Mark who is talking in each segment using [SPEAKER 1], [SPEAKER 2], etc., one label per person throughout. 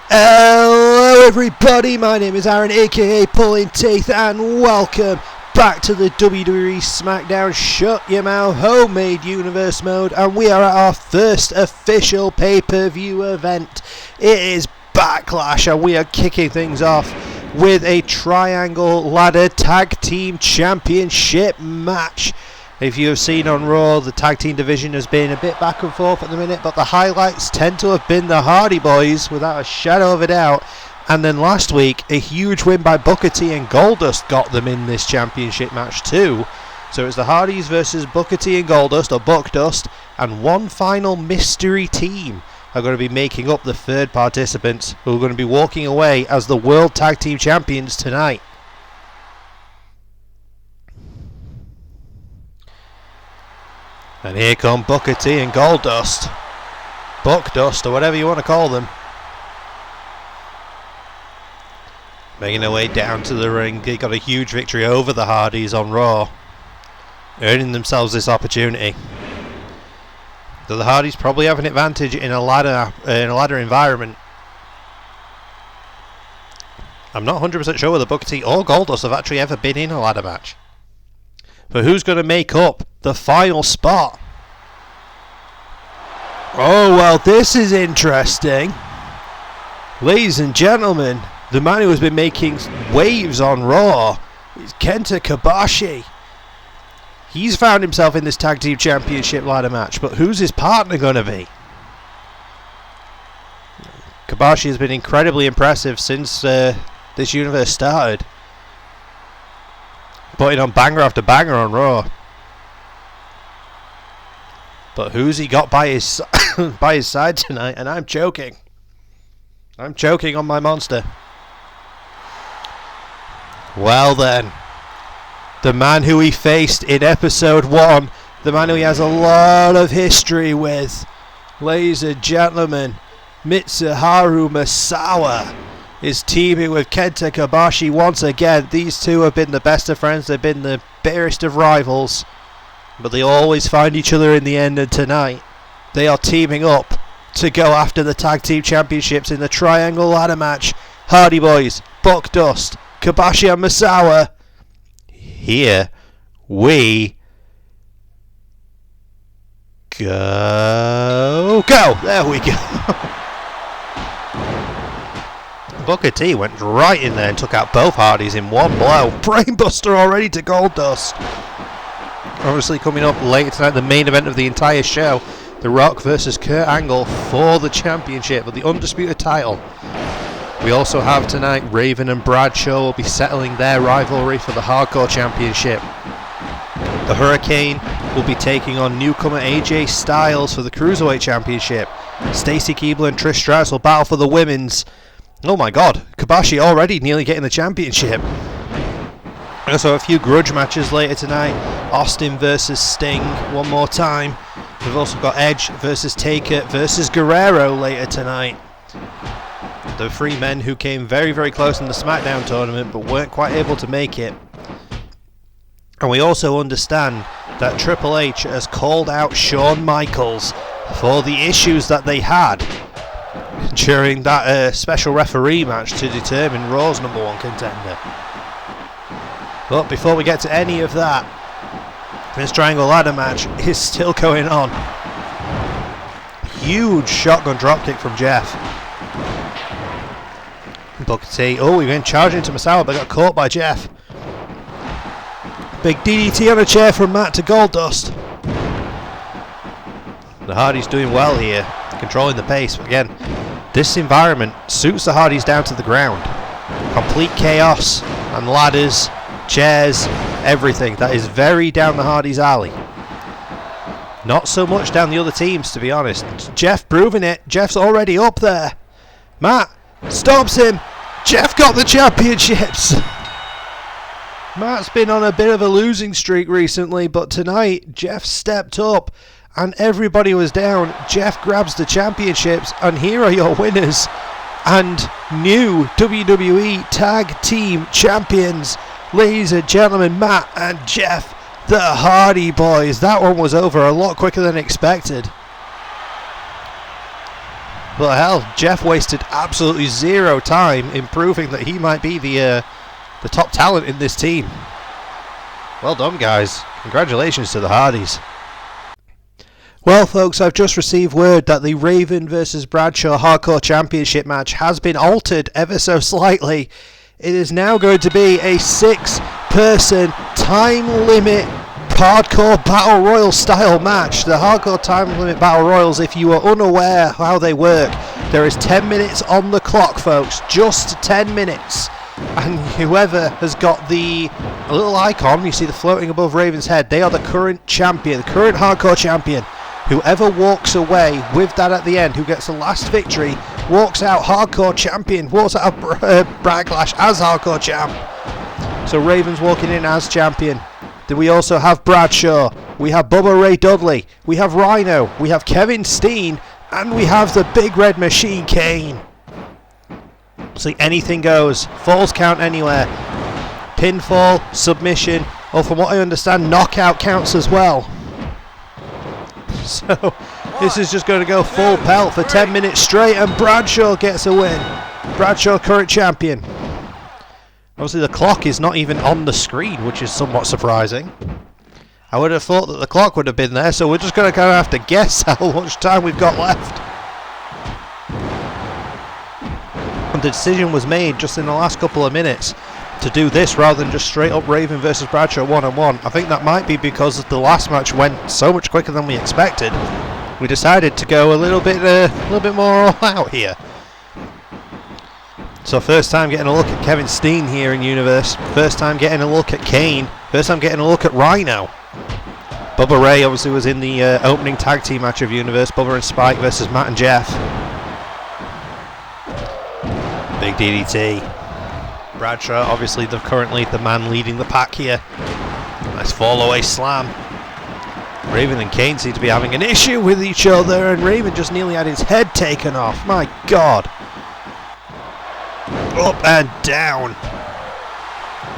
[SPEAKER 1] Hello everybody, my name is Aaron aka Pulling Teeth and welcome back to the WWE SmackDown Shut Your Mouth Homemade Universe mode, and we are at our first official pay-per-view event. It is Backlash and we are kicking things off with a Triangle Ladder Tag Team Championship match. If you have seen on Raw, the tag team division has been a bit back and forth at the minute, but the highlights tend to have been the Hardy Boys without a shadow of a doubt. And then last week, a huge win by Booker T and Goldust got them in this championship match too. So it's the Hardys versus Booker T and Goldust, or Buckdust, and one final mystery team are going to be making up the third participants who are going to be walking away as the World Tag Team Champions tonight. And here come Booker T and Goldust. Buckdust, or whatever you want to call them. Making their way down to the ring. They got a huge victory over the Hardys on Raw, earning themselves this opportunity. Though the Hardys probably have an advantage in a ladder environment. I'm not 100% sure whether Booker T or Goldust have actually ever been in a ladder match. But who's going to make up the final spot? Oh, well, this is interesting. Ladies and gentlemen, the man who has been making waves on Raw is Kenta Kobashi. He's found himself in this Tag Team Championship ladder match, but who's his partner going to be? Kobashi has been incredibly impressive since this universe started, putting on banger after banger on Raw. But who's he got by his by his side tonight? And I'm choking. I'm choking on my monster. Well then, the man who he faced in episode 1, the man who he has a lot of history with, ladies and gentlemen, Mitsuharu Misawa is teaming with Kenta Kobashi once again. These two have been the best of friends, they've been the bitterest of rivals, but they always find each other in the end, and tonight they are teaming up to go after the Tag Team Championships in the Triangle Ladder match. Hardy Boys, Buckdust, Kobashi and Misawa. Here we go. There we go. Booker T went right in there and took out both Hardys in one blow. Brainbuster already to Goldust. Obviously coming up later tonight, the main event of the entire show, The Rock versus Kurt Angle for the championship, of the undisputed title. We also have tonight Raven and Bradshaw will be settling their rivalry for the Hardcore Championship. The Hurricane will be taking on newcomer AJ Styles for the Cruiserweight Championship. Stacy Keibler and Trish Stratus will battle for the Women's. Oh my god, Kobashi already nearly getting the championship. Also a few grudge matches later tonight. Austin versus Sting one more time. We've also got Edge versus Taker versus Guerrero later tonight. The three men who came very, very close in the SmackDown tournament but weren't quite able to make it. And we also understand that Triple H has called out Shawn Michaels for the issues that they had during that special referee match to determine Raw's #1 contender. But before we get to any of that, this Triangle Ladder match is still going on. Huge shotgun dropkick from Jeff. Booker T. Oh, he went charging into Misawa but got caught by Jeff. Big DDT on a chair from Matt to Goldust. The Hardys doing well here, controlling the pace. But again, this environment suits the Hardys down to the ground. Complete chaos and ladders, chairs, everything. That is very down the Hardys' alley. Not so much down the other teams, to be honest. Jeff proving it. Jeff's already up there. Matt stops him. Jeff got the championships. Matt's been on a bit of a losing streak recently, but tonight Jeff stepped up and everybody was down. Jeff grabs the championships, and here are your winners and new WWE Tag Team Champions, ladies and gentlemen, Matt and Jeff, the Hardy Boys. That one was over a lot quicker than expected. But hell, Jeff wasted absolutely zero time in proving that he might be the top talent in this team. Well done, guys. Congratulations to the Hardys. Well, folks, I've just received word that the Raven versus Bradshaw Hardcore Championship match has been altered ever so slightly. It is now going to be a 6-person time limit hardcore battle royal style match. The hardcore time limit battle royals, if you are unaware how they work, there is 10 minutes on the clock, folks. Just 10 minutes. And whoever has got the little icon, you see the floating above Raven's head, they are the current champion, the current hardcore champion. Whoever walks away with that at the end, who gets the last victory, walks out hardcore champion, walks out of Backlash as hardcore champ. So Raven's walking in as champion. Then we also have Bradshaw, we have Bubba Ray Dudley, we have Rhino, we have Kevin Steen, and we have the Big Red Machine Kane. See, anything goes. Falls count anywhere. Pinfall, submission, or from what I understand, knockout counts as well. So, this is just going to go full pelt for 10 minutes straight, and Bradshaw gets a win. Bradshaw, current champion. Obviously, the clock is not even on the screen, which is somewhat surprising. I would have thought that the clock would have been there, so we're just going to kind of have to guess how much time we've got left. And the decision was made just in the last couple of minutes to do this rather than just straight up Raven versus Bradshaw one-on-one. I think that might be because the last match went so much quicker than we expected. We decided to go a little bit more all out here. So first time getting a look at Kevin Steen here in Universe. First time getting a look at Kane. First time getting a look at Rhino. Bubba Ray obviously was in the opening tag team match of Universe. Bubba and Spike versus Matt and Jeff. Big DDT. Bradshaw, obviously currently the man leading the pack here. Nice fall away slam. Raven and Kane seem to be having an issue with each other, and Raven just nearly had his head taken off. My God. Up and down.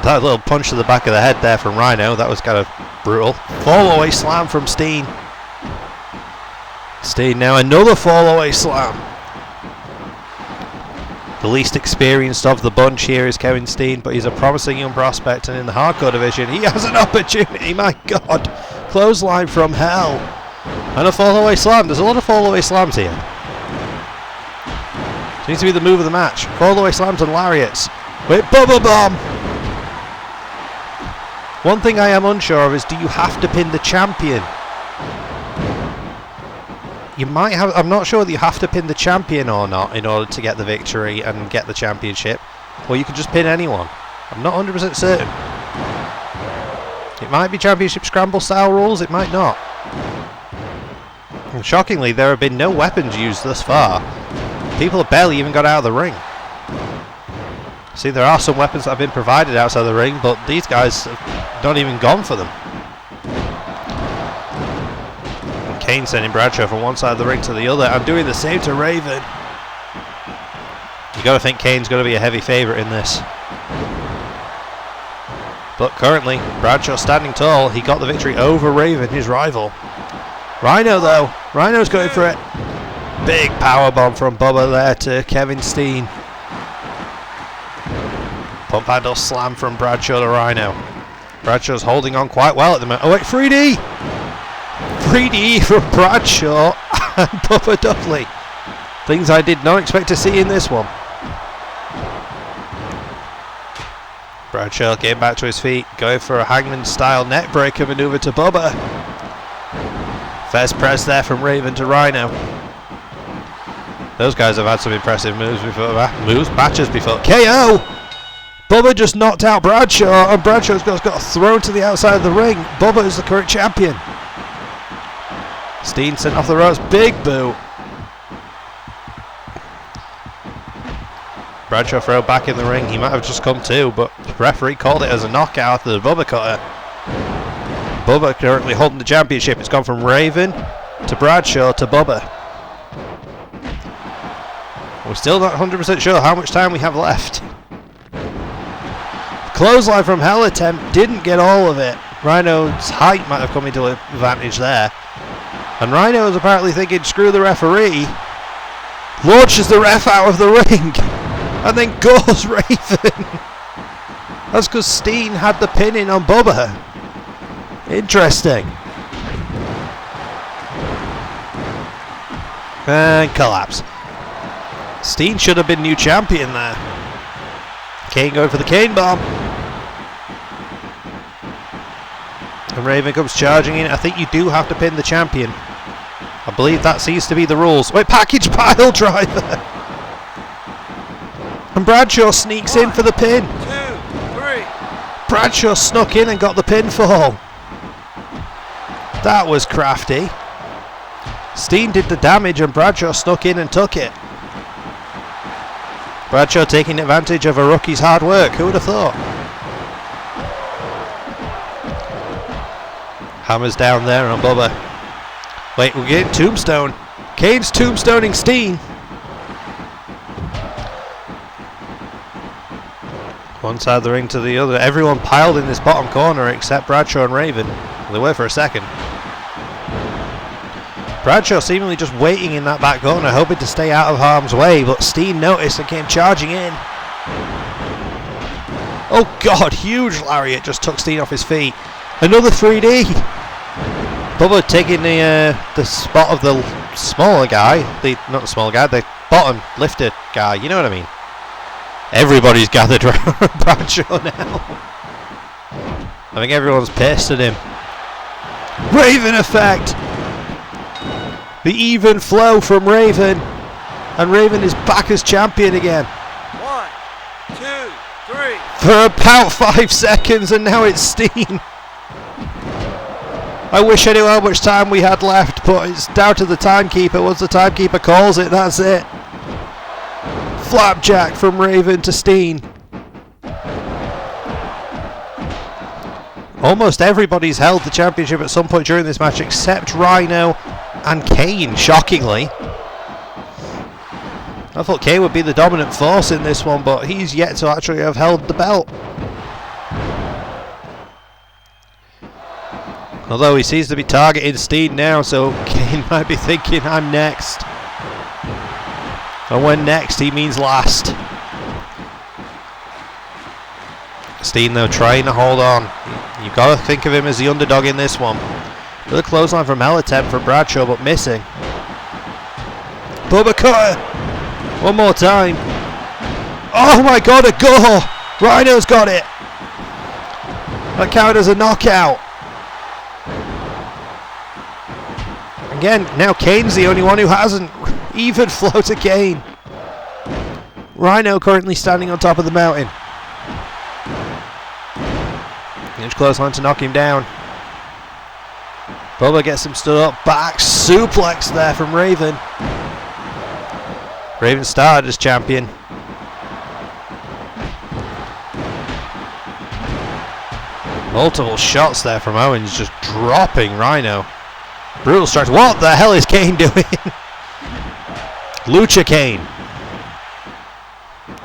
[SPEAKER 1] That little punch to the back of the head there from Rhino, that was kind of brutal. Fall away slam from Steen. Steen now another fall away slam. The least experienced of the bunch here is Kevin Steen, but he's a promising young prospect, and in the hardcore division he has an opportunity. My God. Clothesline from hell. And a fall away slam. There's a lot of fall away slams here. Seems to be the move of the match. Fall away slams and lariats. With Bubba Bomb. One thing I am unsure of is, do you have to pin the champion? You might have. I'm not sure that you have to pin the champion or not in order to get the victory and get the championship. Or you can just pin anyone. I'm not 100% certain. It might be championship scramble style rules, it might not. And shockingly, there have been no weapons used thus far. People have barely even got out of the ring. See, there are some weapons that have been provided outside the ring, but these guys have not even gone for them. And Kane sending Bradshaw from one side of the ring to the other, and doing the same to Raven. You got to think Kane's going to be a heavy favourite in this. But currently, Bradshaw standing tall. He got the victory over Raven, his rival. Rhino, though. Rhino's going for it. Big powerbomb from Bubba there to Kevin Steen. Pump handle slam from Bradshaw to Rhino. Bradshaw's holding on quite well at the moment. Oh wait, 3D! 3D from Bradshaw and Bubba Dudley. Things I did not expect to see in this one. Bradshaw getting back to his feet, going for a hangman style neck breaker maneuver to Bubba. Fez press there from Raven to Rhino. Those guys have had some impressive moves before, matches before. KO! Bubba just knocked out Bradshaw, and Bradshaw's got thrown to the outside of the ring. Bubba is the current champion. Steen sent off the ropes, big boot. Bradshaw throw back in the ring. He might have just come to, but the referee called it as a knockout of the Bubba cutter. Bubba currently holding the championship. It's gone from Raven to Bradshaw to Bubba. We're still not 100% sure how much time we have left. Clothesline from hell attempt, didn't get all of it. Rhino's height might have come into advantage there. And Rhino is apparently thinking, screw the referee. launches the ref out of the ring, and then goes Raven. That's because Steen had the pin in on Bubba. Interesting. And collapse. Steen should have been new champion there. Kane going for the Kane bomb. And Raven comes charging in. I think you do have to pin the champion. I believe that seems to be the rules. Wait, package pile driver. And Bradshaw sneaks in for the pin. 2, 3. Bradshaw snuck in and got the pinfall. That was crafty. Steen did the damage and Bradshaw snuck in and took it. Bradshaw taking advantage of a rookie's hard work. Who would have thought? Hammers down there on Bubba. Wait, we're getting tombstone. Kane's tombstoning Steen. One side of the ring to the other. Everyone piled in this bottom corner except Bradshaw and Raven. They were for a second. Bradshaw seemingly just waiting in that back corner, hoping to stay out of harm's way, but Steen noticed and came charging in. Oh god, huge lariat just took Steen off his feet. Another 3D. Bubba taking the spot of the smaller guy, not the small guy, the bottom lifted guy, you know what I mean. Everybody's gathered around Bradshaw now. I think everyone's pissed at him. Raven effect! The even flow from Raven, and Raven is back as champion again.
[SPEAKER 2] 1, 2, 3.
[SPEAKER 1] For about 5 seconds, and now it's Steen. I wish I knew how much time we had left, but it's down to the timekeeper. Once the timekeeper calls it, that's it. Flapjack from Raven to Steen. Almost everybody's held the championship at some point during this match except Rhino and Kane, shockingly. I thought Kane would be the dominant force in this one, but he's yet to actually have held the belt. Although he seems to be targeting Steen now, so Kane might be thinking, I'm next. And when next, he means last. Steen, though, trying to hold on. You've got to think of him as the underdog in this one. Another clothesline from hell attempt from Bradshaw, but missing. Bubba cutter. One more time. Oh my god, a gore! Rhino's got it. That counted as a knockout. Again, now Kane's the only one who hasn't. Even flow to Kane. Rhino currently standing on top of the mountain. Huge clothesline to knock him down. Bubba gets him stood up. Back suplex there from Raven. Raven started as champion. Multiple shots there from Owens, just dropping Rhino. Brutal strikes. What the hell is Kane doing? Lucha Kane.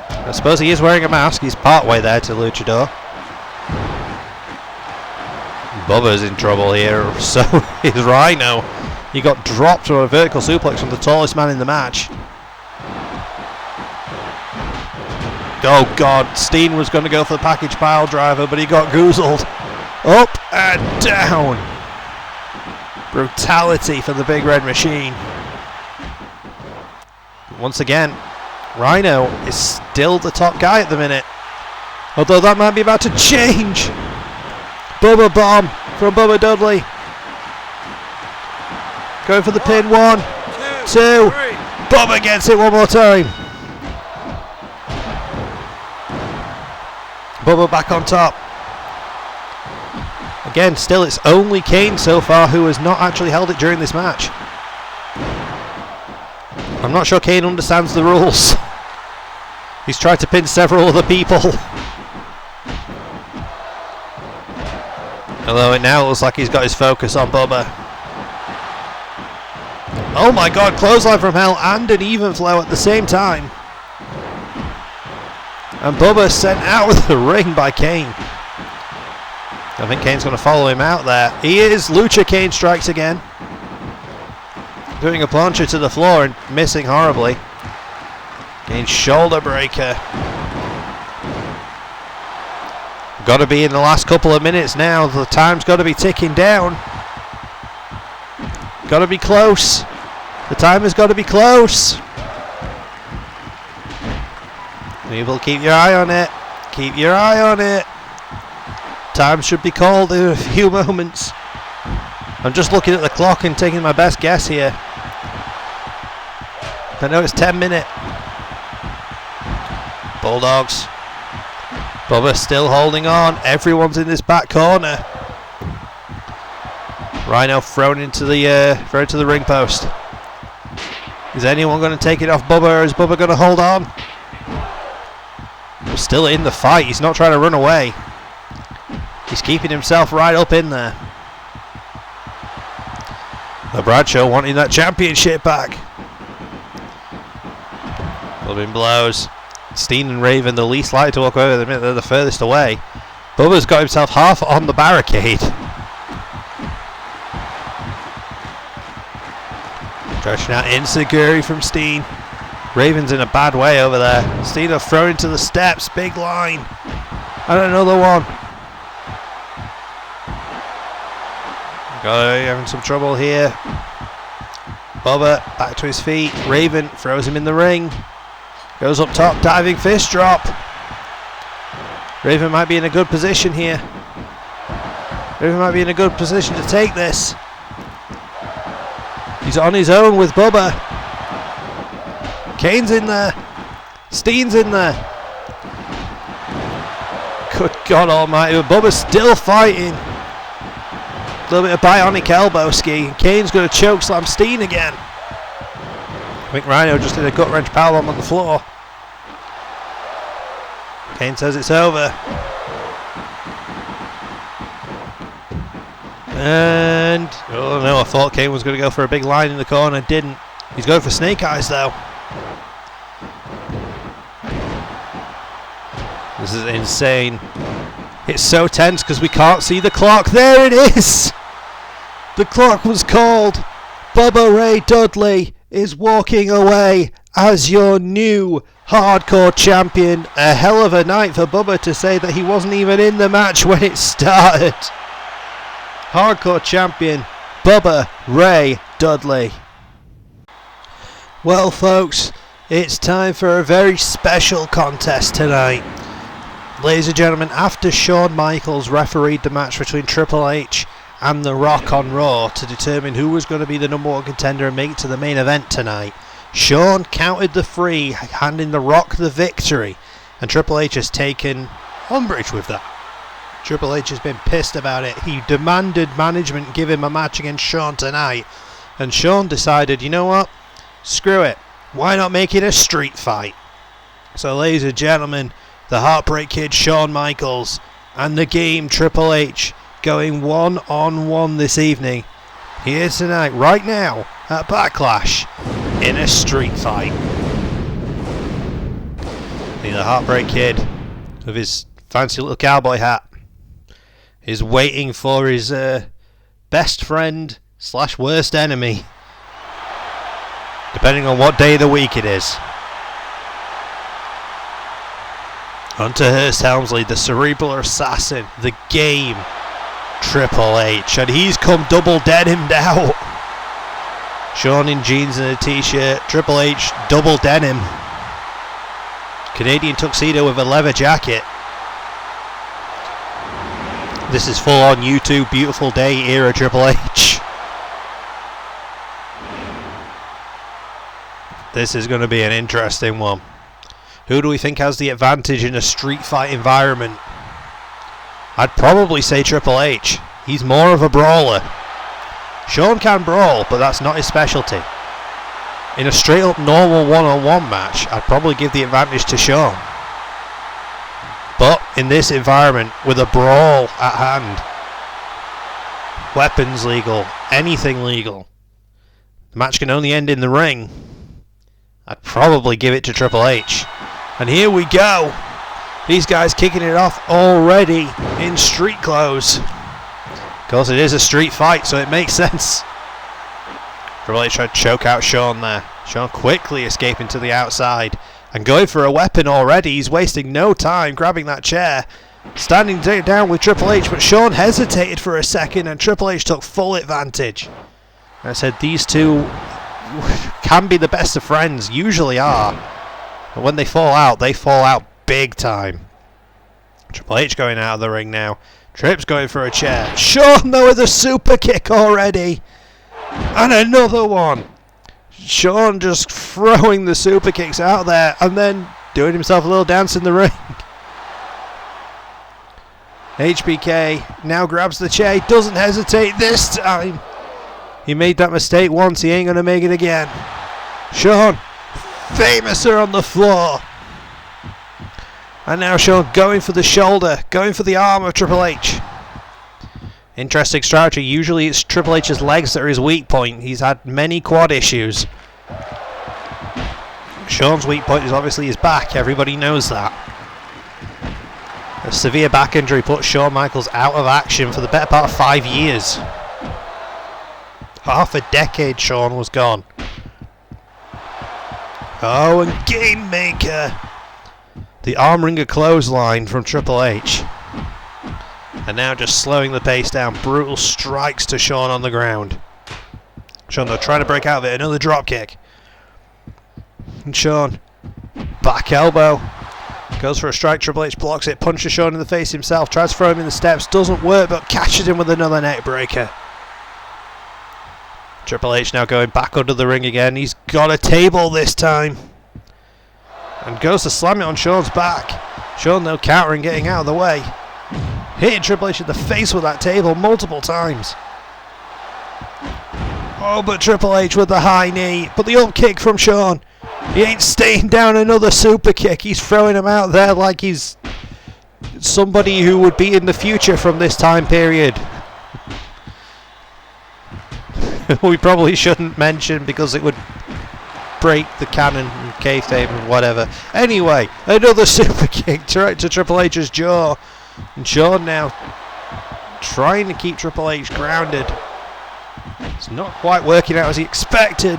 [SPEAKER 1] I suppose he is wearing a mask. He's part way there to Luchador. Bubba's in trouble here. So is Rhino. He got dropped from a vertical suplex from the tallest man in the match. Oh god, Steen was going to go for the package pile driver, but he got goozled. Up and down. Brutality for the big red machine. Once again, Rhino is still the top guy at the minute. Although that might be about to change. Bubba bomb from Bubba Dudley. Going for the pin. 1, 2. Bubba gets it one more time. Bubba back on top. Again, still it's only Kane so far who has not actually held it during this match. I'm not sure Kane understands the rules. He's tried to pin several other people. Although it now looks like he's got his focus on Bubba. Oh my god, clothesline from hell and an even flow at the same time. And Bubba sent out of the ring by Kane. I think Kane's going to follow him out there. He is. Lucha Kane strikes again. Doing a plancha to the floor and missing horribly. in shoulder breaker. Got to be in the last couple of minutes now. The time's got to be ticking down. Got to be close. The time has got to be close. People, keep your eye on it. Keep your eye on it. Time should be called in a few moments. I'm just looking at the clock and taking my best guess here. I know it's 10 minutes. Bulldogs. Bubba still holding on. Everyone's in this back corner. Rhino thrown into the ring post. Is anyone going to take it off Bubba, or is Bubba going to hold on? He's still in the fight. He's not trying to run away. He's keeping himself right up in there. The Bradshaw wanting that championship back. Clubbing blows. Steen and Raven the least likely to walk over the minute they're the furthest away. Bubba's got himself half on the barricade. Stretching out Insecurity from Steen. Raven's in a bad way over there. Steen are thrown into the steps. Big line. And another one. Having some trouble here. Bubba back to his feet. Raven throws him in the ring. Goes up top, diving fist drop. Raven might be in a good position here. Raven might be in a good position to take this. He's on his own with Bubba. Kane's in there. Steen's in there. Good God almighty, but Bubba's still fighting. A little bit of bionic elbow ski. Kane's going to choke slam Steen again. I think Rhino just did a gut wrench powerbomb on the floor. Kane says it's over. And oh no, I thought Kane was going to go for a big line in the corner. Didn't. He's going for snake eyes though. This is insane. It's so tense because we can't see the clock. There it is. The clock was called. Bubba Ray Dudley is walking away as your new hardcore champion. A hell of a night for Bubba to say that he wasn't even in the match when it started. Hardcore champion Bubba Ray Dudley. Well folks, it's time for a very special contest tonight. Ladies and gentlemen, after Shawn Michaels refereed the match between Triple H and The Rock on Raw to determine who was going to be the number one contender and make it to the main event tonight, Shawn counted the three, handing The Rock the victory, and Triple H has taken umbrage with that. Triple H has been pissed about it. He demanded management give him a match against Shawn tonight, and Shawn decided, you know what, screw it, why not make it a street fight? So ladies and gentlemen, the Heartbreak Kid Shawn Michaels and the Game Triple H going one-on-one this evening, here tonight, right now, at Backlash, in a street fight. The Heartbreak Kid, with his fancy little cowboy hat, is waiting for his best friend / worst enemy, depending on what day of the week it is. Hunter Hearst Helmsley, the cerebral assassin, the Game Triple H, and he's come double denimed out. Shawn in jeans and a t-shirt, Triple H double denim, Canadian tuxedo with a leather jacket. This is full on YouTube beautiful day era Triple H. This is going to be an interesting one. Who do we think has the advantage in a street fight environment? I'd probably say Triple H. He's more of a brawler. Shawn can brawl, but that's not his specialty. In a straight up normal one-on-one match, I'd probably give the advantage to Shawn. But in this environment, with a brawl at hand, weapons legal, anything legal, the match can only end in the ring, I'd probably give it to Triple H. And here we go. These guys kicking it off already in street clothes. Of course, it is a street fight, so it makes sense. Triple H tried to choke out Shawn there. Shawn quickly escaping to the outside. And going for a weapon already. He's wasting no time grabbing that chair. Standing down with Triple H, but Shawn hesitated for a second and Triple H took full advantage. And I said these two can be the best of friends, usually are. But when they fall out big time. Triple H going out of the ring now. Tripp's going for a chair. Shawn though with a super kick already. And another one. Shawn just throwing the super kicks out there and then doing himself a little dance in the ring. HBK now grabs the chair. He doesn't hesitate this time. He made that mistake once. He ain't going to make it again. Shawn, famouser on the floor. And now Shawn going for the shoulder, going for the arm of Triple H. Interesting strategy. Usually it's Triple H's legs that are his weak point. He's had many quad issues. Shawn's weak point is obviously his back. Everybody knows that. A severe back injury put Shawn Michaels out of action for the better part of 5 years. Half a decade Shawn was gone. Oh, and Game Maker. The arm wringer clothesline from Triple H. And now just slowing the pace down. Brutal strikes to Shawn on the ground. Shawn though trying to break out of it. Another drop kick. And Shawn. Back elbow. Goes for a strike. Triple H blocks it. Punches Shawn in the face himself. Tries to throw him in the steps. Doesn't work, but catches him with another neck breaker. Triple H now going back under the ring again. He's got a table this time. And goes to slam it on Shawn's back. Shawn though countering, getting out of the way. Hitting Triple H in the face with that table multiple times. Oh, but Triple H with the high knee. But the up kick from Shawn. He ain't staying down. Another super kick. He's throwing him out there like he's somebody who would be in the future from this time period. We probably shouldn't mention because it would break the canon and kayfabe and whatever. Anyway, another super kick to Triple H's jaw. And Shawn now trying to keep Triple H grounded. It's not quite working out as he expected.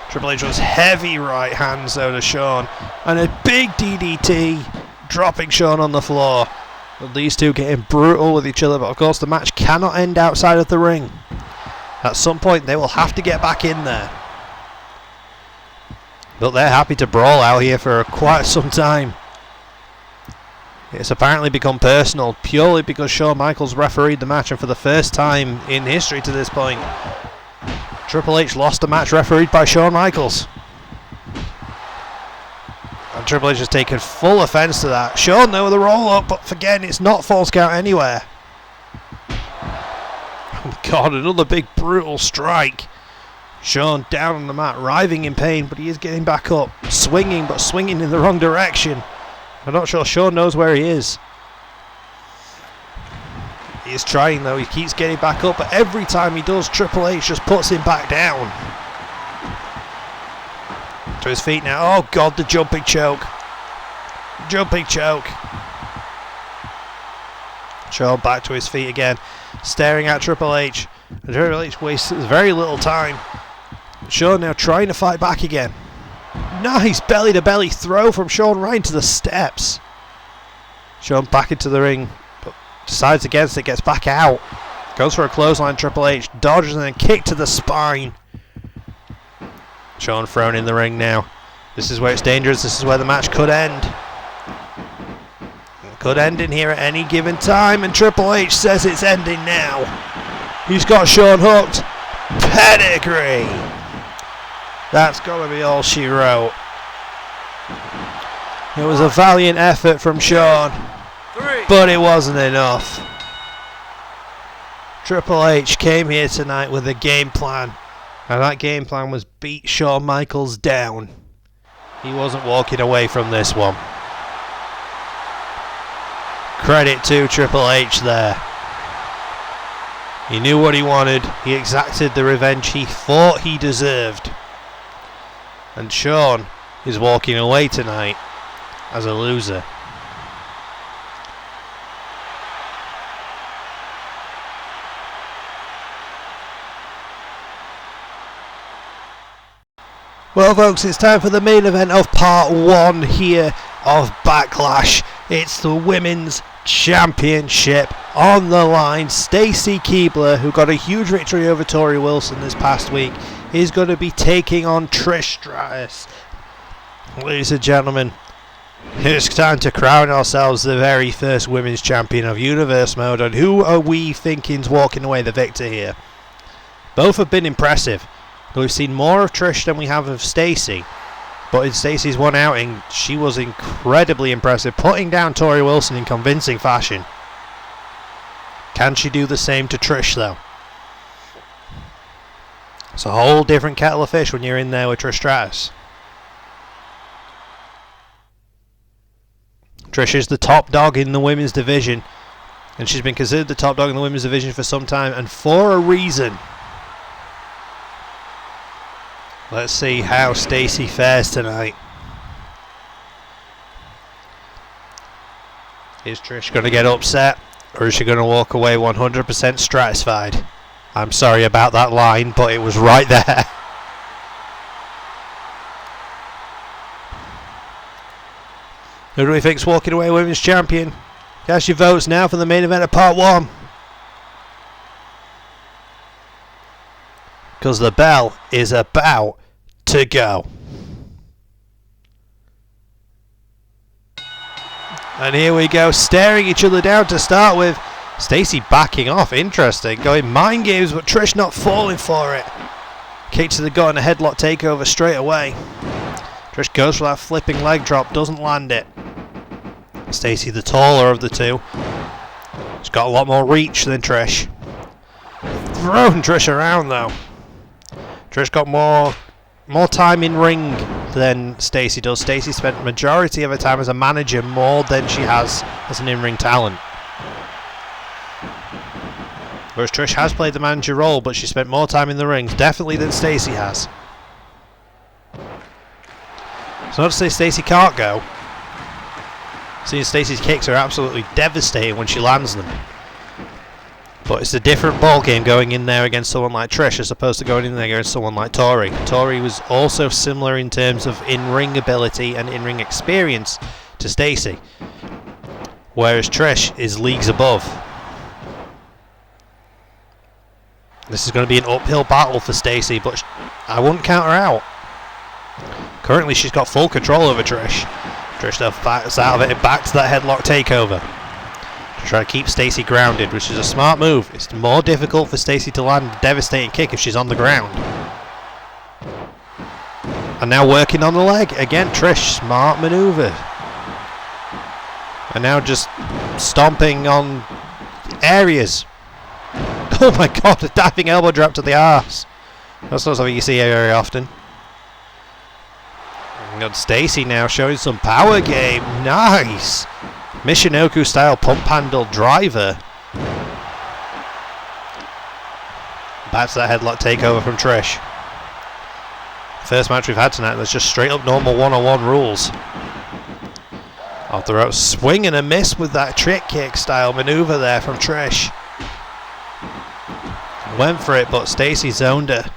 [SPEAKER 1] Triple H was heavy right hands though to Shawn. And a big DDT dropping Shawn on the floor. But these two getting brutal with each other. But of course the match cannot end outside of the ring. At some point they will have to get back in there. But they're happy to brawl out here for quite some time. It's apparently become personal purely because Shawn Michaels refereed the match, and for the first time in history to this point, Triple H lost a match refereed by Shawn Michaels. And Triple H has taken full offence to that. Shawn though with a roll up, but again it's not false count anywhere. Oh God, another big brutal strike. Shawn down on the mat, writhing in pain, but he is getting back up. Swinging, but swinging in the wrong direction. I'm not sure Shawn knows where he is. He is trying though, he keeps getting back up, but every time he does, Triple H just puts him back down. To his feet now. Oh God, the jumping choke. Jumping choke. Shawn back to his feet again, staring at Triple H. And Triple H wastes very little time. Shawn now trying to fight back again. Nice belly to belly throw from Shawn right into the steps. Shawn back into the ring, but decides against it, gets back out. Goes for a clothesline, Triple H dodges and then kick to the spine. Shawn thrown in the ring now. This is where it's dangerous, this is where the match could end. It could end in here at any given time, and Triple H says it's ending now. He's got Shawn hooked. Pedigree. That's got to be all she wrote. It was a valiant effort from Shawn, but it wasn't enough. Triple H came here tonight with a game plan, and that game plan was beat Shawn Michaels down. He wasn't walking away from this one. Credit to Triple H there. He knew what he wanted. He exacted the revenge he thought he deserved. And Shawn is walking away tonight as a loser. Well, folks, it's time for the main event of part 1 here of Backlash. It's the Women's Championship on the line. Stacy Keibler, who got a huge victory over Tori Wilson this past week, is going to be taking on Trish Stratus. Ladies and gentlemen, it's time to crown ourselves the very first Women's Champion of Universe Mode. And who are we thinking's walking away the victor here? Both have been impressive. We've seen more of Trish than we have of Stacy, but in Stacy's one outing, she was incredibly impressive, putting down Tori Wilson in convincing fashion. Can she do the same to Trish, though? It's a whole different kettle of fish when you're in there with Trish Stratus. Trish is the top dog in the women's division, and she's been considered the top dog in the women's division for some time, and for a reason. Let's see how Stacy fares tonight. Is Trish going to get upset, or is she going to walk away 100% satisfied? I'm sorry about that line, but it was right there. Who do we think's walking away Women's Champion? Cast your votes now for the main event of part 1. Because the bell is about to go. And here we go, staring each other down to start with. Stacy backing off, interesting, going mind games, but Trish not falling for it. Kick to the gut and a headlock takeover straight away. Trish goes for that flipping leg drop, doesn't land it. Stacy, the taller of the two, she's got a lot more reach than Trish. Throwing Trish around though. Trish got more time in ring than Stacy does. Stacy spent the majority of her time as a manager more than she has as an in-ring talent. Whereas Trish has played the manager role, but she spent more time in the rings, definitely, than Stacy has. It's not to say Stacy can't go. Seeing Stacy's kicks are absolutely devastating when she lands them. But it's a different ball game going in there against someone like Trish as opposed to going in there against someone like Tori. Tori was also similar in terms of in-ring ability and in-ring experience to Stacy, whereas Trish is leagues above. This is going to be an uphill battle for Stacy, but I wouldn't count her out. Currently she's got full control over Trish. Trish though backs out of it and back to that headlock takeover to try to keep Stacy grounded, which is a smart move. It's more difficult for Stacy to land a devastating kick if she's on the ground. And now working on the leg. Again, Trish, smart maneuver. And now just stomping on areas. Oh my god, a diving elbow drop to the arse. That's not something you see very often. And got Stacy now showing some power game. Nice. Michinoku style pump handle driver. Back to that headlock takeover from Trish. First match we've had tonight, that's just straight up normal one-on-one rules. Off the rope, swing and a miss with that trick kick style maneuver there from Trish. Went for it, but Stacy zoned her.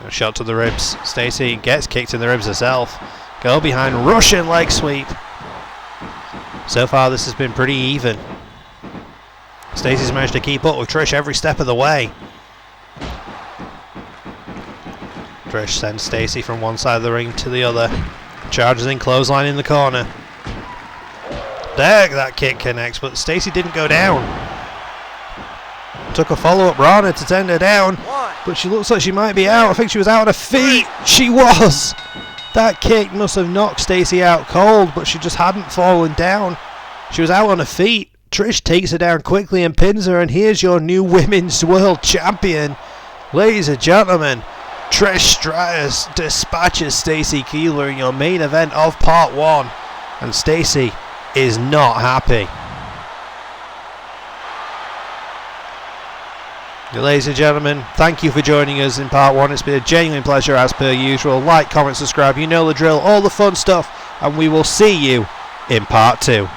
[SPEAKER 1] A shot to the ribs. Stacy gets kicked in the ribs herself. Go behind, Russian leg sweep. So far this has been pretty even. Stacy's managed to keep up with Trish every step of the way. Trish sends Stacy from one side of the ring to the other. Charges in, clothesline in the corner. There, that kick connects, but Stacy didn't go down. Took a follow-up Rana to send her down, but she looks like she might be out. I think she was out on her feet. She was! That kick must have knocked Stacy out cold, but she just hadn't fallen down. She was out on her feet. Trish takes her down quickly and pins her, and here's your new Women's World Champion. Ladies and gentlemen, Trish Stratus dispatches Stacy Keibler in your main event of part 1, and Stacy is not happy. Ladies and gentlemen, thank you for joining us in part 1. It's been a genuine pleasure as per usual. Like, comment, subscribe, you know the drill, all the fun stuff, and we will see you in part 2.